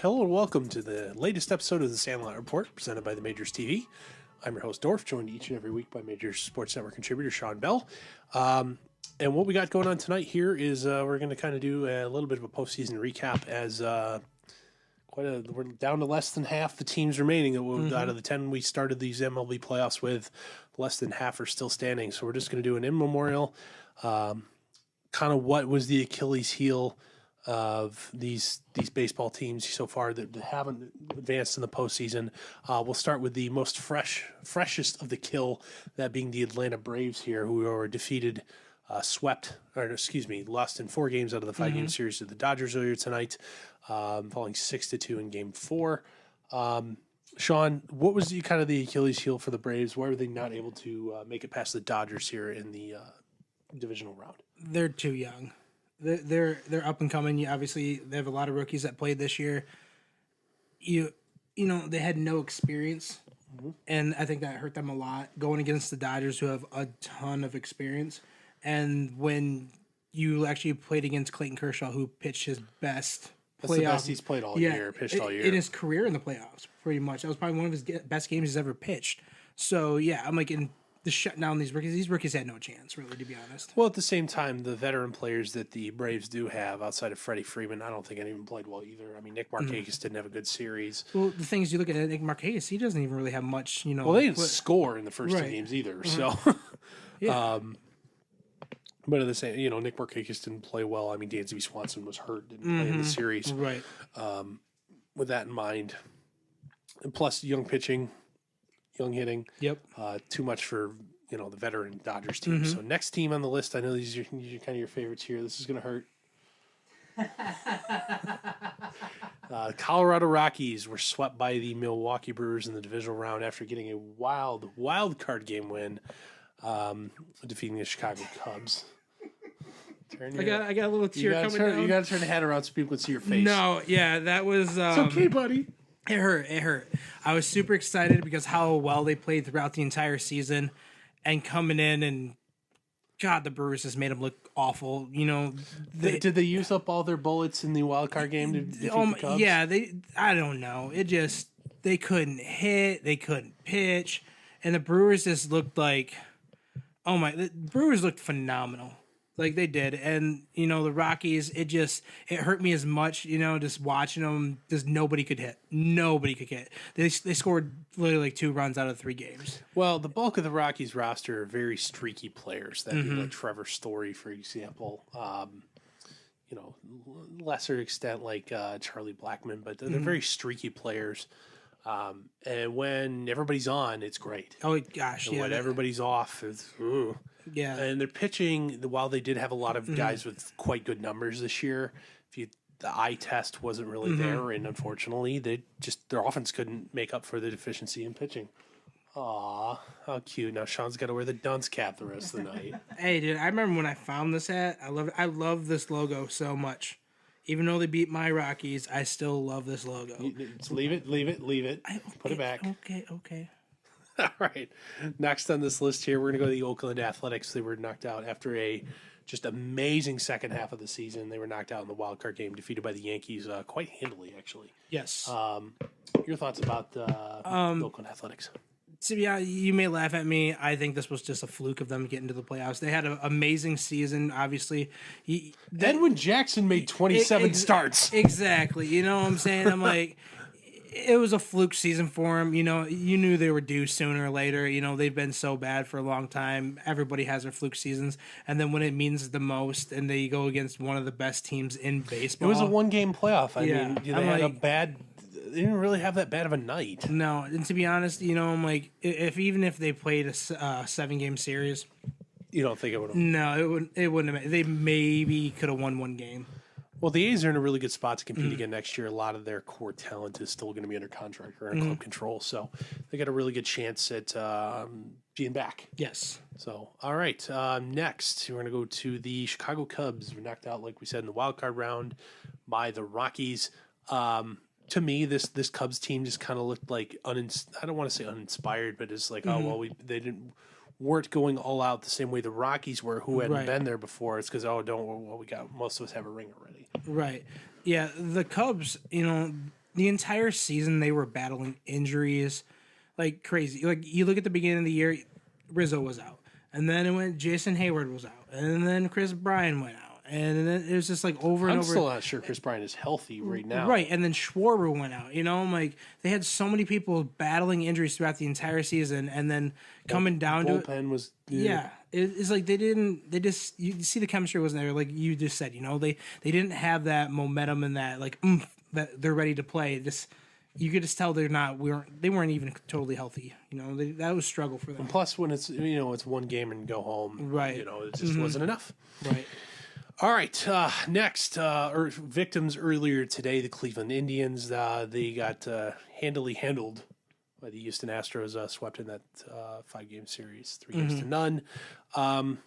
Hello and welcome to the latest episode of the Sandlot Report, presented by the Majors TV. I'm your host, Dorf, joined each and every week by Majors Sports Network contributor Sean Bell. And what we got going on tonight here is we're going to kind of do a little bit of a postseason recap as we're down to less than half the teams remaining. Out of the 10 we started these MLB playoffs with, less than half are still standing. So we're just going to do an in memorial, kind of what was the Achilles heel of these baseball teams so far that haven't advanced in the postseason. We'll start with the most freshest of the kill, that being the Atlanta Braves here, who were defeated, lost in 4 games out of the 5-game series to the Dodgers earlier tonight, falling 6-2 in Game 4. Sean, what was the Achilles heel for the Braves? Why were they not able to make it past the Dodgers here in the divisional round? They're too young. They're up and coming. Obviously, they have a lot of rookies that played this year. You know, they had no experience, and I think that hurt them a lot going against the Dodgers, who have a ton of experience. And when you actually played against Clayton Kershaw, who pitched his best That's the best he's played all year, pitched all year. In his career in the playoffs, pretty much. That was probably one of his best games he's ever pitched. So, yeah, I'm like, in the shutdown these rookies had no chance, really, to be honest. Well, at the same time, the veteran players that the Braves do have, outside of Freddie Freeman, I don't think any of them played well either. I mean, Nick Markakis didn't have a good series. Well, the thing is, you look at Nick Markakis, he doesn't even really have much, Well, they didn't score in the first 2 games either, so... Yeah. But at the same, Nick Markakis didn't play well. I mean, Dansby Swanson was hurt, didn't play in the series. Right. With that in mind, and plus young pitching, young hitting. Yep. Too much for the veteran Dodgers team. So next team on the list, I know these are kind of your favorites here. This is going to hurt. Colorado Rockies were swept by the Milwaukee Brewers in the divisional round after getting a wild card game win, defeating the Chicago Cubs. I got a little tear coming down. You got to turn the head around so people can see your face. No, yeah, that was... it's okay, buddy. It hurt. I was super excited because how well they played throughout the entire season, and coming in and, God, the Brewers just made them look awful. Did they use up all their bullets in the wild card game to defeat the Cubs? Yeah, I don't know. They couldn't hit, they couldn't pitch, and the Brewers just looked like, the Brewers looked phenomenal. Like they did. And, the Rockies, it hurt me as much, just watching them. Just nobody could hit. Nobody could hit. They scored literally like 2 runs out of 3 games. Well, the bulk of the Rockies roster are very streaky players. That'd be like Trevor Story, for example. Lesser extent like Charlie Blackmon, but they're very streaky players. And when everybody's on, it's great. Oh, gosh. And when everybody's off, it's... Ooh. Yeah, and they're pitching. While they did have a lot of guys with quite good numbers this year, the eye test wasn't really there, and unfortunately, their offense couldn't make up for the deficiency in pitching. Aw, how cute! Now Sean's got to wear the dunce cap the rest of the night. Hey, dude, I remember when I found this hat. I love this logo so much. Even though they beat my Rockies, I still love this logo. Leave it. Put it back. Okay. All right. Next on this list here, we're going to go to the Oakland Athletics. They were knocked out after a just amazing second half of the season. They were knocked out in the wild card game, defeated by the Yankees quite handily, actually. Yes. Your thoughts about the Oakland Athletics? To be honest, you may laugh at me. I think this was just a fluke of them getting to the playoffs. They had an amazing season, obviously. Edwin Jackson made 27 starts. Exactly. You know what I'm saying? I'm like... It was a fluke season for them. You knew they were due sooner or later. They've been so bad for a long time. Everybody has their fluke seasons. And then when it means the most and they go against one of the best teams in baseball. It was a 1-game playoff. I mean, they didn't really have that bad of a night. No. And to be honest, I'm like, even if they played a 7-game series. You don't think it would have? No, it wouldn't have. They maybe could have won 1 game. Well, the A's are in a really good spot to compete again next year. A lot of their core talent is still going to be under contract or in club control, so they got a really good chance at being back. Yes. So, all right. Next, we're going to go to the Chicago Cubs. We're knocked out, like we said, in the wild card round by the Rockies. To me, this Cubs team just kind of looked like I don't want to say uninspired, but it's like they weren't going all out the same way the Rockies were, who hadn't been there before. It's because we got most of us have a ring already. Right. Yeah, the Cubs, the entire season they were battling injuries like crazy. Like you look at the beginning of the year, Rizzo was out, and then it went Jason Hayward was out, and then Chris Bryan went out, and then it was just like over and I'm over. still not sure Chris Bryan is healthy right now. Right, and then Schwarber went out. You know, like they had so many people battling injuries throughout the entire season, and then coming down to it. Bullpen was Yeah, it's like they just you see the chemistry wasn't there. Like you just said, you know, they didn't have that momentum and that like that they're ready to play. Just you could just tell they weren't even totally healthy. You know, that was a struggle for them. And plus, when it's it's one game and go home, Right. You know, it just wasn't enough. Right. All right, next, victims earlier today, the Cleveland Indians, they got handily handled by the Houston Astros, swept in that 5-game series, 3-0.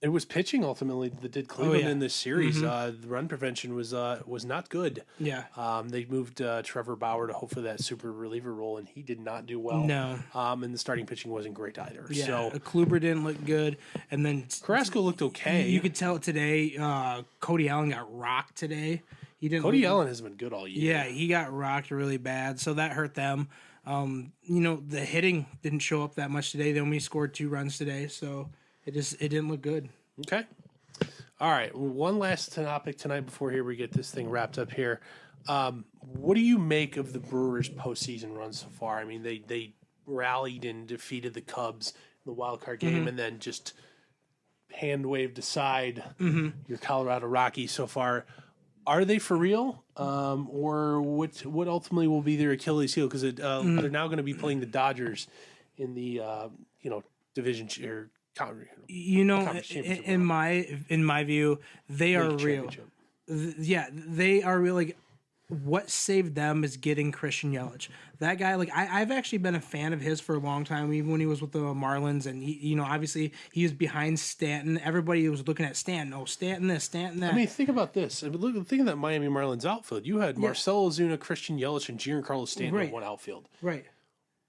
It was pitching ultimately that did Cleveland in this series. The run prevention was not good. Yeah. They moved Trevor Bauer to hopefully that super reliever role, and he did not do well. No. And the starting pitching wasn't great either. Yeah. So Kluber didn't look good, and then Carrasco looked okay. You could tell today. Cody Allen got rocked today. He didn't. Cody Allen has been good all year. Yeah, he got rocked really bad, so that hurt them. You know, the hitting didn't show up that much today. They only scored 2 runs today, so it didn't look good. Okay. All right. One last topic tonight before we get this thing wrapped up here. What do you make of the Brewers' postseason run so far? I mean, they rallied and defeated the Cubs in the wild card game, and then just hand waved aside your Colorado Rockies so far. Are they for real, or what ultimately will be their Achilles heel? Because they're now going to be playing the Dodgers in the division or you know, in my view, they are real. Yeah, they are real. Like, what saved them is getting Christian Yelich. That guy, like, I've actually been a fan of his for a long time, even when he was with the Marlins, and he, you know, obviously he was behind Stanton. Everybody was looking at Stanton. Oh, Stanton this, Stanton that. I mean, think about this. I mean, think of that Miami Marlins outfield. You had Marcell Ozuna, Christian Yelich, and Giancarlo Stanton in one outfield. Right.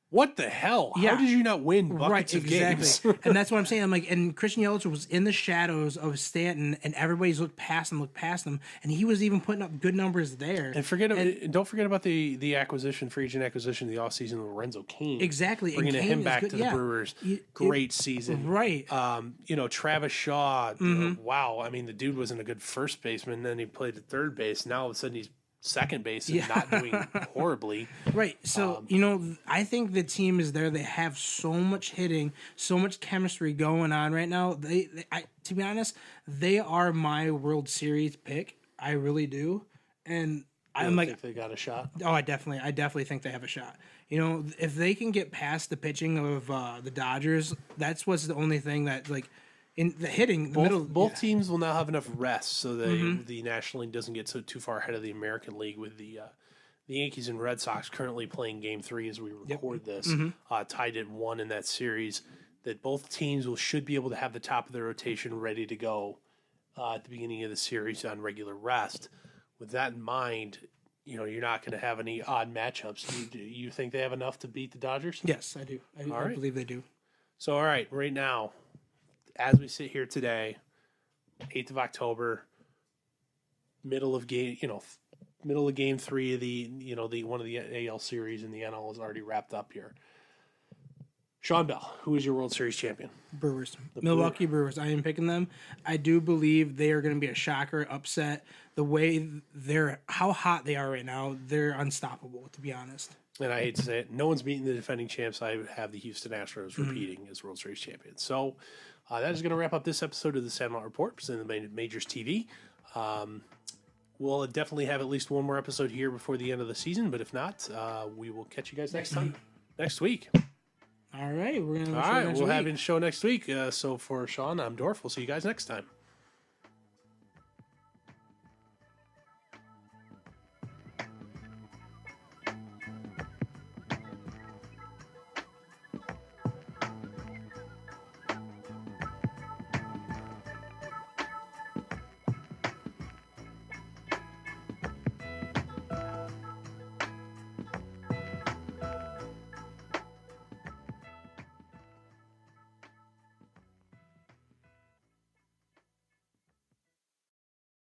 What the hell? Yeah. How did you not win buckets of games? And that's what I'm saying. I'm like, and Christian Yelich was in the shadows of Stanton, and everybody's looked past him, and he was even putting up good numbers there. And don't forget about the acquisition, free agent acquisition, the offseason of Lorenzo Cain. Exactly. Bringing him back to the Brewers. Great season. Right. Travis Shaw. Wow. I mean, the dude wasn't a good first baseman, then he played at third base. Now all of a sudden he's second base and not doing horribly. Right. So, I think the team is there. They have so much hitting, so much chemistry going on right now. To be honest, they are my World Series pick. I really do. And I'm like, think they got a shot. Oh, I definitely think they have a shot. You know, if they can get past the pitching of the Dodgers, that's what's the only thing that, like, in the hitting, both teams will now have enough rest so that the National League doesn't get too far ahead of the American League with the Yankees and Red Sox currently playing Game 3 as we record this, tied at 1 in that series. That both teams should be able to have the top of their rotation ready to go at the beginning of the series on regular rest. With that in mind, you're not going to have any odd matchups. Do you think they have enough to beat the Dodgers? Yes, I do. I believe they do. So, all right, right now, as we sit here today, 8th of October, middle of game 3 of the one of the AL series in the NL is already wrapped up here. Sean Bell, who is your World Series champion? Brewers. Milwaukee Brewers. I am picking them. I do believe they are going to be a shocker, upset. The way how hot they are right now, they're unstoppable, to be honest. And I hate to say it, no one's beating the defending champs. I have the Houston Astros repeating as World Series champions. So that is going to wrap up this episode of the Sandlot Report, presented by Majors TV. We'll definitely have at least one more episode here before the end of the season, but if not, we will catch you guys next week. All right, we'll have a show next week. So for Sean, I'm Dorf. We'll see you guys next time.